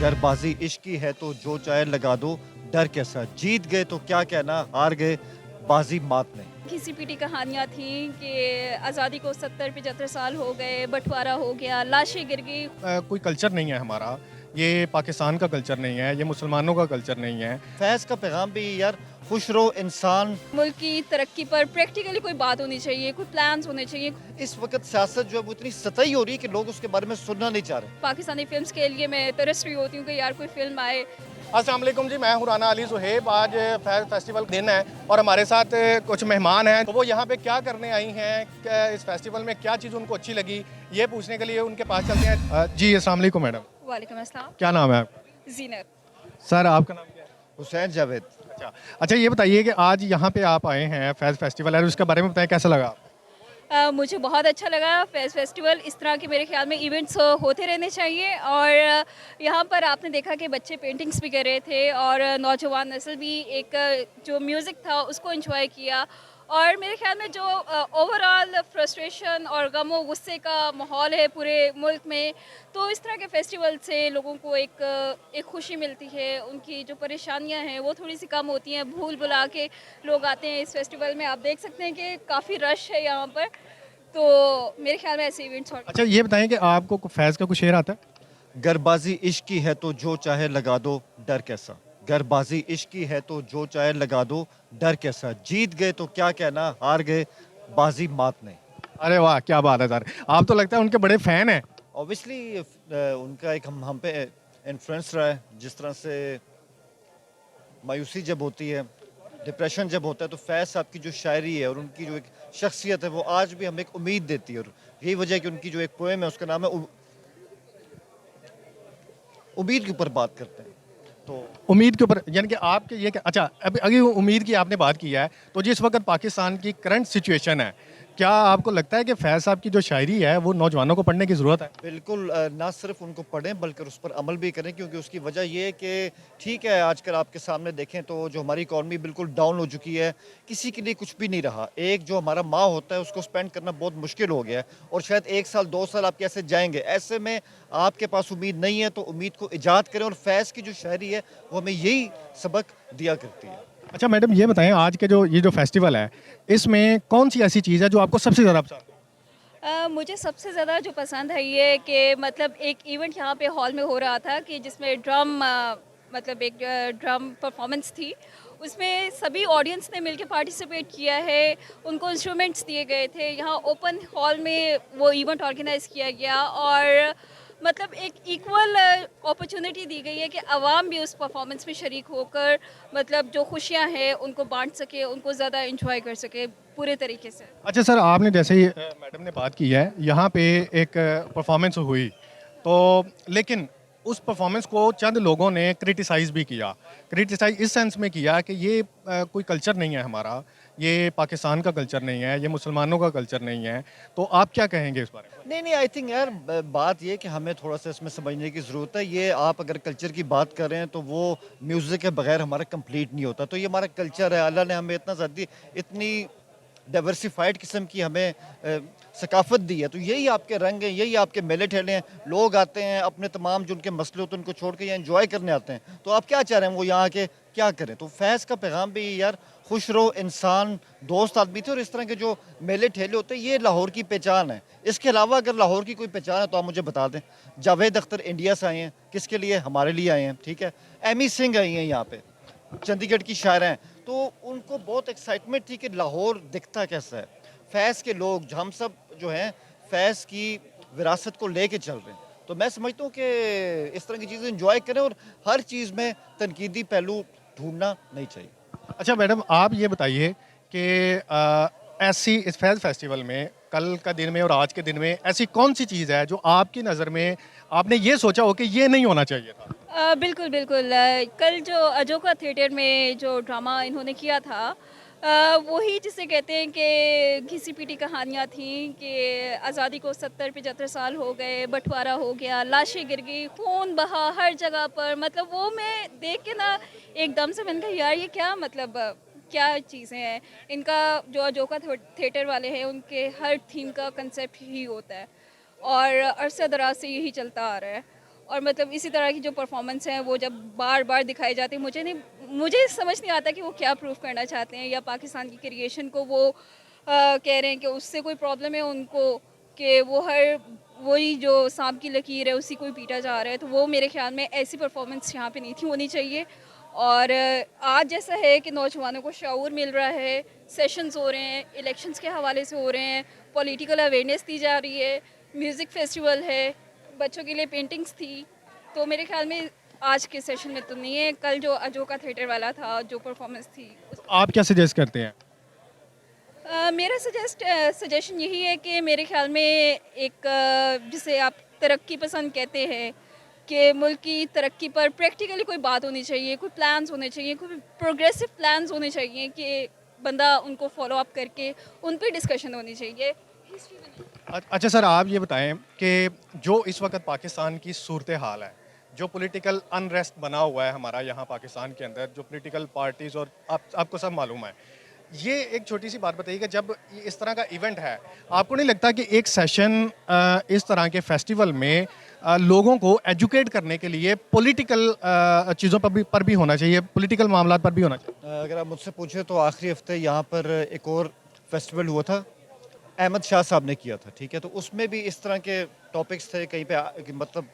गरबाजी इश्क की है तो जो चाहे लगा दो, डर कैसा, जीत गए तो क्या कहना, हार गए बाजी मात नहीं। घिसी-पिटी कहानियाँ थीं कि आज़ादी को 70-75 साल हो गए, बँटवारा हो गया, लाशें गिर गई। कोई कल्चर नहीं है हमारा, ये पाकिस्तान का कल्चर नहीं है, ये मुसलमानों का कल्चर नहीं है। फैज़ का पैगाम भी यार, खुश रहो इंसान। मुल्क की तरक्की पर प्रैक्टिकली कोई बात होनी चाहिए, कोई प्लान्स होने चाहिए। इस वक्त सियासत जो है वो इतनी सतही हो रही है कि लोग उसके बारे में सुनना नहीं चाह रहे। पाकिस्तानी फ़िल्म्स के लिए मैं तरस रही होती हूँ कि यार कोई फ़िल्म आए। अस्सलाम वालेकुम जी, मैं हूँ राना अली सुहेब। आज फैज़ फेस्टिवल का दिन है और हमारे साथ कुछ मेहमान हैं। तो वो यहाँ पे क्या करने आई हैं, क्या इस फेस्टिवल में क्या चीज़ उनको अच्छी लगी, ये पूछने के लिए उनके पास चलते हैं। जी अस्सलाम वालेकुम मैडम, वालेकुम अस्सलाम। क्या नाम है आपका? ज़ीनत। सर आपका नाम क्या है? हुसैन जावेद। अच्छा अच्छा, ये बताइए कि आज यहाँ पे आप आए हैं फैज़ फेस्टिवल है, उसके बारे में बताएं कैसा लगा? मुझे बहुत अच्छा लगा फैज़ फेस्टिवल। इस तरह के मेरे ख़्याल में इवेंट्स होते रहने चाहिए और यहाँ पर आपने देखा कि बच्चे पेंटिंग्स भी कर रहे थे और नौजवान नस्ल भी एक जो म्यूज़िक था उसको एंजॉय किया और मेरे ख़्याल में जो ओवरऑल फ्रस्ट्रेशन और गम गुस्से का माहौल है पूरे मुल्क में, तो इस तरह के फेस्टिवल से लोगों को एक खुशी मिलती है, उनकी जो परेशानियाँ हैं वो थोड़ी सी कम होती हैं, भूल भुला के लोग आते हैं इस फेस्टिवल में। आप देख सकते हैं कि काफ़ी रश है यहाँ पर, तो मेरे ख्याल में ऐसे इवेंट्स और अच्छा ये बताएं कि आपको फैज़ का कुछ शेर आता है? गरबाजी इश्क की है तो जो चाहे लगा दो, डर कैसा। गरबाजी इश्क की है तो जो चाहे लगा दो, डर कैसा, जीत गए तो क्या कहना, हार गए बाजी मात नहीं। अरे वाह, क्या बात है सर, आप तो लगता है उनके बड़े फ़ैन हैं। ऑब्वियसली उनका एक हम पे इन्फ्लुएंस रहा है। जिस तरह से मायूसी जब होती है, डिप्रेशन जब होता है, तो फैज़ साहब की जो शायरी है और उनकी जो एक शख्सियत है वो आज भी हमें एक उम्मीद देती है। और यही वजह है कि उनकी जो एक पोएम है उसका नाम है उम्मीद के ऊपर बात करते हैं। तो उम्मीद के ऊपर यानी कि आपके ये अच्छा, अभी अभी उम्मीद की आपने बात की है, तो जिस वक्त पाकिस्तान की करंट सिचुएशन है, क्या आपको लगता है कि फैज़ साहब की जो शायरी है वो नौजवानों को पढ़ने की ज़रूरत है? बिल्कुल ना सिर्फ उनको पढ़ें बल्कि उस पर अमल भी करें, क्योंकि उसकी वजह ये है कि ठीक है, आजकल आपके सामने देखें तो जो हमारी इकॉनमी बिल्कुल डाउन हो चुकी है, किसी के लिए कुछ भी नहीं रहा। एक जो हमारा माह होता है उसको स्पेंड करना बहुत मुश्किल हो गया है और शायद 1 साल 2 साल आप कैसे जाएंगे। ऐसे में आपके पास उम्मीद नहीं है तो उम्मीद को ईजाद करें, और फैज़ की जो शायरी है वो हमें यही सबक दिया करती है। अच्छा मैडम ये बताएं, आज के जो ये जो फेस्टिवल है, इसमें कौन-सी ऐसी चीज़ है जो आपको सबसे ज़्यादा पसंद है? मुझे सबसे ज़्यादा जो पसंद है ये कि मतलब एक इवेंट यहाँ पे हॉल में हो रहा था कि जिसमें मतलब एक ड्रम परफॉर्मेंस थी। उसमें सभी ऑडियंस ने मिलके पार्टिसिपेट किया है, उनको इंस्ट्रूमेंट्स दिए गए थे। यहाँ ओपन हॉल में वो इवेंट ऑर्गेनाइज़ किया गया और मतलब एक इक्वल अपॉर्चुनिटी दी गई है कि आवाम भी उस परफॉर्मेंस में शरीक होकर मतलब जो खुशियाँ हैं उनको बाँट सके, उनको ज़्यादा एंजॉय कर सके पूरे तरीके से। अच्छा सर, आपने जैसे ही मैडम ने बात की है, यहाँ पे एक परफॉर्मेंस हुई, तो लेकिन उस परफॉर्मेंस को चंद लोगों ने क्रिटिसाइज़ भी किया। क्रिटिसाइज़ इस सेंस में किया कि ये कोई कल्चर नहीं है हमारा, ये पाकिस्तान का कल्चर नहीं है, ये मुसलमानों का कल्चर नहीं है। तो आप क्या कहेंगे इस बारे में? नहीं, नहीं, आई थिंक यार बात ये है कि हमें थोड़ा-सा इसमें समझने की ज़रूरत है। ये आप अगर कल्चर की बात कर रहे हैं तो वो म्यूज़िक के बगैर हमारा कंप्लीट नहीं होता। तो ये हमारा कल्चर है, अल्लाह ने हमें इतनी डाइवर्सिफ़ाइड किस्म की हमें सकाफ़त दी है। तो यही आपके रंग हैं, यही आपके मेले ठेले हैं। लोग आते हैं, अपने तमाम जो उनके मसले होते हैं उनको छोड़ के यहाँ एन्जॉय करने आते हैं। तो आप क्या चाह रहे हैं वो यहाँ आके क्या करें? तो फैज़ का पैगाम भी यार, खुश रहो इंसान, दोस्त आदमी थे। और इस तरह के जो मेले ठेले होते हैं ये लाहौर की पहचान है। इसके अलावा अगर लाहौर की कोई पहचान है तो आप मुझे बता दें। जावेद अख्तर इंडिया से आए हैं, किसके लिए? हमारे लिए आए हैं, ठीक है। एमी सिंह आई हैं यहाँ पे, चंडीगढ़ की शायरा हैं। तो उनको बहुत एक्साइटमेंट थी कि लाहौर दिखता कैसा है। फैज़ के लोग हम सब जो हैं फैज़ की विरासत को लेके चल रहे हैं। तो मैं समझता हूँ कि इस तरह की चीज़ें एंजॉय करें और हर चीज़ में तनकीदी पहलू ढूंढना नहीं चाहिए। अच्छा मैडम आप ये बताइए कि ऐसी इस फैज़ फेस्टिवल में कल का दिन में और आज के दिन में ऐसी कौन-सी चीज़ है जो आपकी नज़र में आपने ये सोचा हो कि ये नहीं होना चाहिए था? बिल्कुल, बिल्कुल। कल जो अजोका थिएटर में जो ड्रामा इन्होंने किया था वही जिसे कहते हैं कि घिसी-पिटी कहानियाँ थीं कि आज़ादी को 70-75 साल हो गए, बँटवारा हो गया, लाशें गिर गई, खून बहा हर जगह पर। मतलब वो मैं देख के ना एकदम से मैंने कहा यार ये क्या मतलब क्या चीज़ें हैं। इनका जो अजोका थिएटर वाले हैं उनके हर थीम का कंसेप्ट ही होता है और अरसे दराज से यही चलता आ रहा है। और मतलब इसी तरह की जो परफॉर्मेंस है वो जब बार बार दिखाई जाती है, मुझे समझ नहीं आता कि वो क्या प्रूव करना चाहते हैं, या पाकिस्तान की क्रिएशन को वो कह रहे हैं कि उससे कोई प्रॉब्लम है उनको, कि वो हर वही जो सांप की लकीर है उसी को ही पीटा जा रहा है। तो वो मेरे ख्याल में ऐसी परफॉर्मेंस यहाँ पे नहीं थी होनी चाहिए। और आज जैसा है कि नौजवानों को शऊर मिल रहा है, सेशंस हो रहे हैं, इलेक्शंस के हवाले से हो रहे हैं, पॉलिटिकल अवेयरनेस दी जा रही है, म्यूज़िक फेस्टिवल है, बच्चों के लिए पेंटिंग्स थी। तो मेरे ख्याल में आज के सेशन में तो नहीं है, कल जो अजोका थिएटर वाला था, जो परफॉर्मेंस थी आप क्या सजेस्ट करते हैं? मेरा सजेशन यही है कि मेरे ख्याल में एक जिसे आप तरक्की पसंद कहते हैं, कि मुल्क की तरक्की पर प्रैक्टिकली कोई बात होनी चाहिए, कोई प्लान्स होने चाहिए, कोई प्रोग्रेसिव प्लान्स होने चाहिए कि बंदा उनको फॉलो अप करके उन पे डिस्कशन होनी चाहिए। अच्छा सर, आप ये बताएं कि जो इस वक्त पाकिस्तान की सूरत हाल है, जो पॉलिटिकल अनरेस्ट बना हुआ है हमारा यहाँ पाकिस्तान के अंदर, जो पॉलिटिकल पार्टीज़ और आपको सब मालूम है, ये एक छोटी सी बात बताइए कि जब ये इस तरह का इवेंट है, आपको नहीं लगता कि एक सेशन इस तरह के फेस्टिवल में लोगों को एजुकेट करने के लिए पॉलिटिकल चीज़ों पर भी होना चाहिए, पॉलिटिकल मामला पर भी होना चाहिए? अगर आप मुझसे पूछे तो आखिरी हफ्ते यहाँ पर एक और फेस्टिवल हुआ था, अहमद शाह साहब ने किया था, ठीक है। तो उसमें भी इस तरह के टॉपिक्स थे, कहीं पे मतलब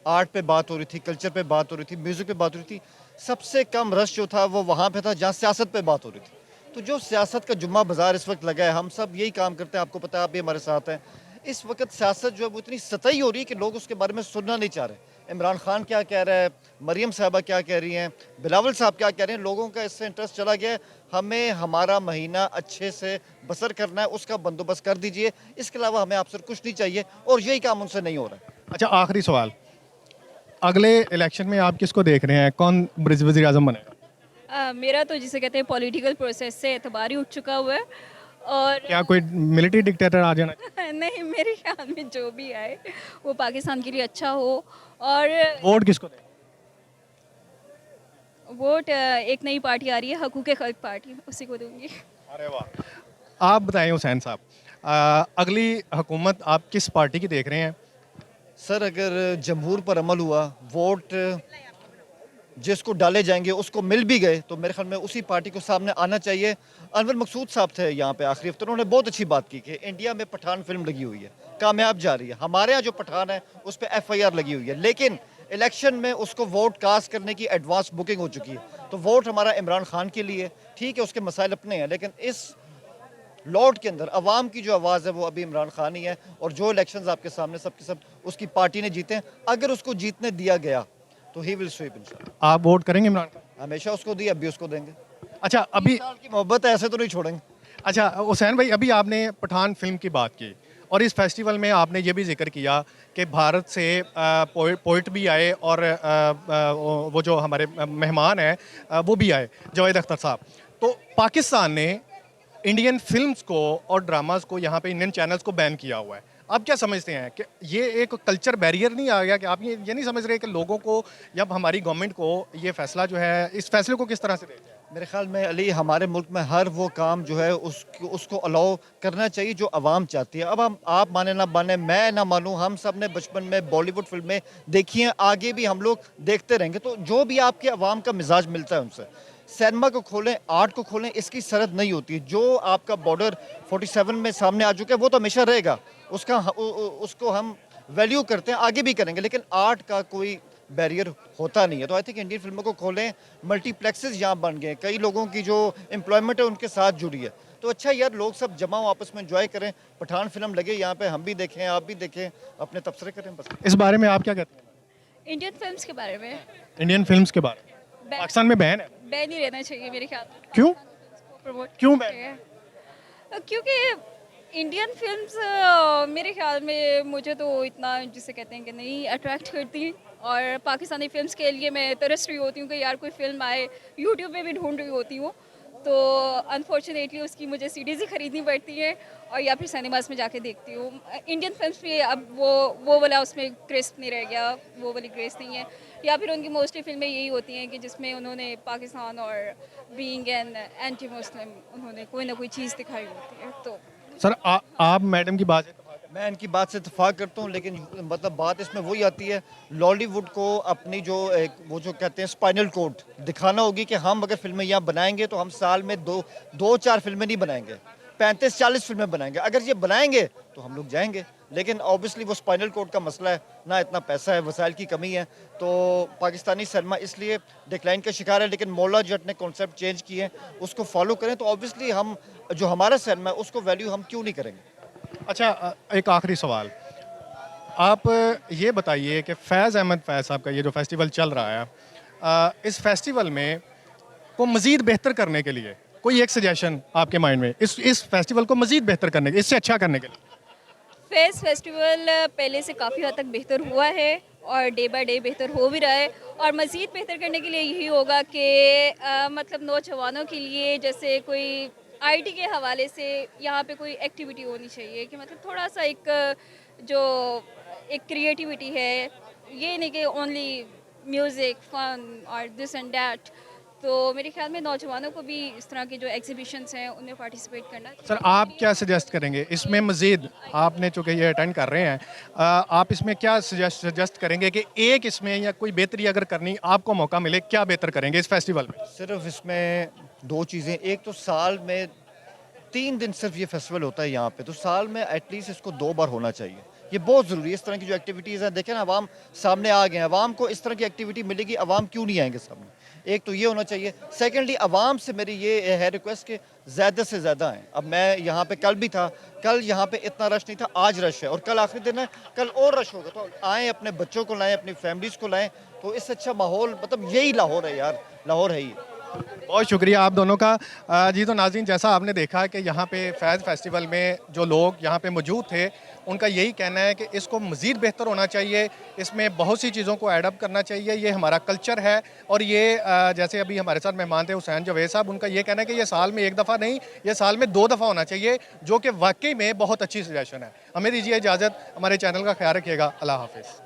आर्ट पे बात हो रही थी, कल्चर पे बात हो रही थी, म्यूज़िक पे बात हो रही थी। सबसे कम रश जो था वो वहाँ पे था जहाँ सियासत पे बात हो रही थी। तो जो सियासत का जुम्मा बाज़ार इस वक्त लगा है, हम सब यही काम करते हैं, आपको पता है, आप भी हमारे साथ हैं। इस वक्त सियासत जो है वो इतनी सतही हो रही है कि लोग उसके बारे में सुनना नहीं चाह रहे। इमरान खान क्या कह रहा है, मरियम साहबा क्या कह रही हैं, बिलावल साहब क्या कह रहे हैं, लोगों का इससे इंटरेस्ट चला गया है। हमें हमारा महीना अच्छे से बसर करना है, उसका बंदोबस्त कर दीजिए। इसके अलावा हमें आपसे कुछ नहीं चाहिए, और यही काम उनसे नहीं हो रहा है। अच्छा, आखिरी सवाल, अगले इलेक्शन में आप किसको देख रहे हैं, कौन वज़ीर आज़म बनेगा? मेरा तो जिसे कहते हैं पॉलिटिकल प्रोसेस से एतबार ही उठ चुका हुआ है। और क्या कोई मिलिट्री डिक्टेटर आ जाना? नहीं, मेरे ख्याल में जो भी आए वो पाकिस्तान के लिए अच्छा हो। और वोट किसको दें? वोट एक नई पार्टी आ रही है, हकूक़ खल्क़ पार्टी, उसी को दूंगी। अरे वाह! आप बताएं हुसैन साहब, अगली हुकूमत आप किस पार्टी की देख रहे हैं? सर, अगर जमहूर पर अमल हुआ, वोट जिसको डाले जाएंगे उसको मिल भी गए, तो मेरे ख्याल में उसी पार्टी को सामने आना चाहिए। अनवर मकसूद साहब थे यहाँ पे आखिरी हफ्ते, उन्होंने बहुत अच्छी बात की कि इंडिया में पठान फिल्म लगी हुई है, कामयाब जा रही है। हमारे यहाँ जो पठान है उस पर FIR लगी हुई है, लेकिन इलेक्शन में उसको वोट कास्ट करने की एडवांस बुकिंग हो चुकी है। तो वोट हमारा इमरान खान के लिए, ठीक है, उसके मसाइल अपने हैं, लेकिन इस लॉर्ड के अंदर अवाम की जो आवाज़ है वो अभी इमरान खान ही है। और जो इलेक्शंस आपके सामने सब के सब उसकी पार्टी ने जीते हैं, अगर उसको जीतने दिया गया तो ही विल स्वीप इंशाल्लाह। आप वोट करेंगे इमरान खान? हमेशा उसको दिया, अब भी उसको देंगे। अच्छा, अभी 30 साल की मोहब्बत है, ऐसे तो नहीं छोड़ेंगे। अच्छा हुसैन भाई, अभी आपने पठान फिल्म की बात की और इस फेस्टिवल में आपने ये भी जिक्र किया कि भारत से पोइट भी आए और वो जो हमारे मेहमान हैं वो भी आए, जावेद अख्तर साहब। तो पाकिस्तान ने इंडियन फिल्म्स को और ड्रामास को यहाँ पे इंडियन चैनल्स को बैन किया हुआ है। आप क्या समझते हैं कि ये एक कल्चर बैरियर नहीं आ गया? कि आप ये नहीं समझ रहे कि लोगों को, जब हमारी गवर्नमेंट को ये फैसला जो है, इस फैसले को किस तरह से देखें? मेरे ख्याल में अली, हमारे मुल्क में हर वो काम जो है उसको अलाउ करना चाहिए जो आवाम चाहती है। अब हम, आप माने ना माने, मैं ना मानूँ, हम सब ने बचपन में बॉलीवुड फिल्में देखी हैं, आगे भी हम लोग देखते रहेंगे। तो जो भी आपके आवाम का मिजाज मिलता है उनसे, सिनेमा को खोलें, आर्ट को खोलें, इसकी सरहद नहीं होती। जो आपका बॉर्डर 47 में सामने आ चुका है वो तो हमेशा रहेगा, उसको हम वैल्यू करते हैं, आगे भी करेंगे, लेकिन आर्ट का कोई बैरियर होता नहीं है। तो आई थिंक इंडियन फिल्मों को खोलें, मल्टीप्लेक्सेस यहाँ बन गए, कई लोगों की जो एम्प्लॉयमेंट है उनके साथ जुड़ी है। तो अच्छा यार, लोग सब जमा हो, आपस में एंजॉय करें। पठान फिल्म लगे यहाँ पे, हम भी देखें, आप भी देखें, अपने तबसरे करें बस। इस बारे में आप क्या कहते हैं? इंडियन फिल्म्स के बारे में इंडियन फिल्म्स के बारे में बैन पाकिस्तान में बैन है? बैन ही रहना चाहिए मेरे ख्याल में। क्यों? प्रमोट क्यों बैन? क्योंकि इंडियन फिल्म्स मेरे ख्याल में मुझे तो इतना जिसे कहते हैं कि नहीं अट्रैक्ट करती। और पाकिस्तानी फिल्म्स के लिए मैं तरस रही होती हूँ कि यार कोई फिल्म आए, यूट्यूब पे भी ढूंढ रही होती हूँ, तो अनफॉर्चुनेटली उसकी मुझे सीडीज़ ही खरीदनी पड़ती है, और या फिर सिनेमास में जाके देखती हूँ। इंडियन फिल्म्स में अब वो वाला उसमें क्रिस्प नहीं रह गया, वो वाली ग्रेस नहीं है। या फिर उनकी मोस्टली फिल्में यही होती हैं कि जिसमें उन्होंने पाकिस्तान और बीइंग एन एंटी मुस्लिम उन्होंने कोई ना कोई चीज़ दिखाई होती है। तो सर आप मैडम की बात मैं इनकी बात से इत्तेफाक करता हूँ, लेकिन मतलब बात इसमें वही आती है, लॉलीवुड को अपनी जो एक वो जो कहते हैं स्पाइनल कोड दिखाना होगी कि हम अगर फिल्में यहाँ बनाएंगे तो हम साल में दो चार फिल्में नहीं बनाएंगे, 35-40 फिल्में बनाएंगे। अगर ये बनाएंगे तो हम लोग जाएंगे, लेकिन ऑब्वियसली वो स्पाइनल कोड का मसला है, ना इतना पैसा है, वसाइल की कमी है, तो पाकिस्तानी सिनेमा इसलिए डिक्लाइन का शिकार है। लेकिन मौला जट ने कॉन्सेप्ट चेंज किए हैं, उसको फॉलो करें तो ऑब्वियसली हम जो हमारा सिनेमा है उसको वैल्यू हम क्यों नहीं करेंगे। अच्छा, एक आखिरी सवाल, आप ये बताइए कि फैज़ अहमद फैज़ साहब का ये जो फेस्टिवल चल रहा है, इस फेस्टिवल में को मज़ीद बेहतर करने के लिए कोई एक सजेशन आपके माइंड में, इस फेस्टिवल को मज़ीद बेहतर करने के, इससे अच्छा करने के लिए? फेस फेस्टिवल पहले से काफ़ी हद तक बेहतर हुआ है और डे बाय डे बेहतर हो भी रहा है, और मज़ीद बेहतर करने के लिए यही होगा कि मतलब नौजवानों के लिए जैसे कोई आईटी के हवाले से यहाँ पे कोई एक्टिविटी होनी चाहिए कि मतलब थोड़ा सा जो एक क्रिएटिविटी है, ये नहीं कि ओनली म्यूज़िक फन और दिस एंड दैट। तो मेरे ख्याल में नौजवानों को भी इस तरह के जो एग्जीबिशंस हैं उनमें पार्टिसिपेट करना चाहिए। सर, आप क्या सजेस्ट करेंगे इसमें मज़ीद, आपने चूँकि ये अटेंड कर रहे हैं, आप इसमें क्या सजेस्ट करेंगे कि एक इसमें या कोई बेहतरी अगर करनी आपको मौका मिले, क्या बेहतर करेंगे इस फेस्टिवल में? सिर्फ इसमें दो चीज़ें, एक तो साल में 3 दिन सिर्फ ये फेस्टिवल होता है यहाँ पे, तो साल में एटलीस्ट इसको 2 बार होना चाहिए। ये बहुत ज़रूरी है। इस तरह की जो एक्टिविटीज़ हैं, देखें ना, अवाम सामने आ गए हैं, अवाम को इस तरह की एक्टिविटी मिलेगी, अवाम क्यों नहीं आएंगे सामने? एक तो ये होना चाहिए। सेकेंडली, अवाम से मेरी ये है रिक्वेस्ट कि ज़्यादा से ज़्यादा आएँ। अब मैं यहाँ पे कल भी था, कल यहाँ पे इतना रश नहीं था, आज रश है और कल आखिरी दिन है, कल और रश होगा। तो आएँ, अपने बच्चों को लाएँ, अपनी फैमिलीज़ को लाएँ, तो इससे अच्छा माहौल, मतलब यही लाहौर है यार, लाहौर है ही। बहुत शुक्रिया आप दोनों का। जी, तो नाज़रीन, जैसा आपने देखा कि यहाँ पे फैज़ फेस्टिवल में जो लोग यहाँ पे मौजूद थे, उनका यही कहना है कि इसको मज़ीद बेहतर होना चाहिए, इसमें बहुत सी चीज़ों को एडअप करना चाहिए, ये हमारा कल्चर है। और ये जैसे अभी हमारे साथ मेहमान थे हुसैन जावेद साहब, उनका ये कहना है कि ये साल में 1 दफ़ा नहीं, ये साल में 2 दफ़ा होना चाहिए, जो कि वाकई में बहुत अच्छी सजेशन है। हमें दीजिए इजाज़त, हमारे चैनल का ख्याल रखिएगा। अल्लाह हाफ़िज़।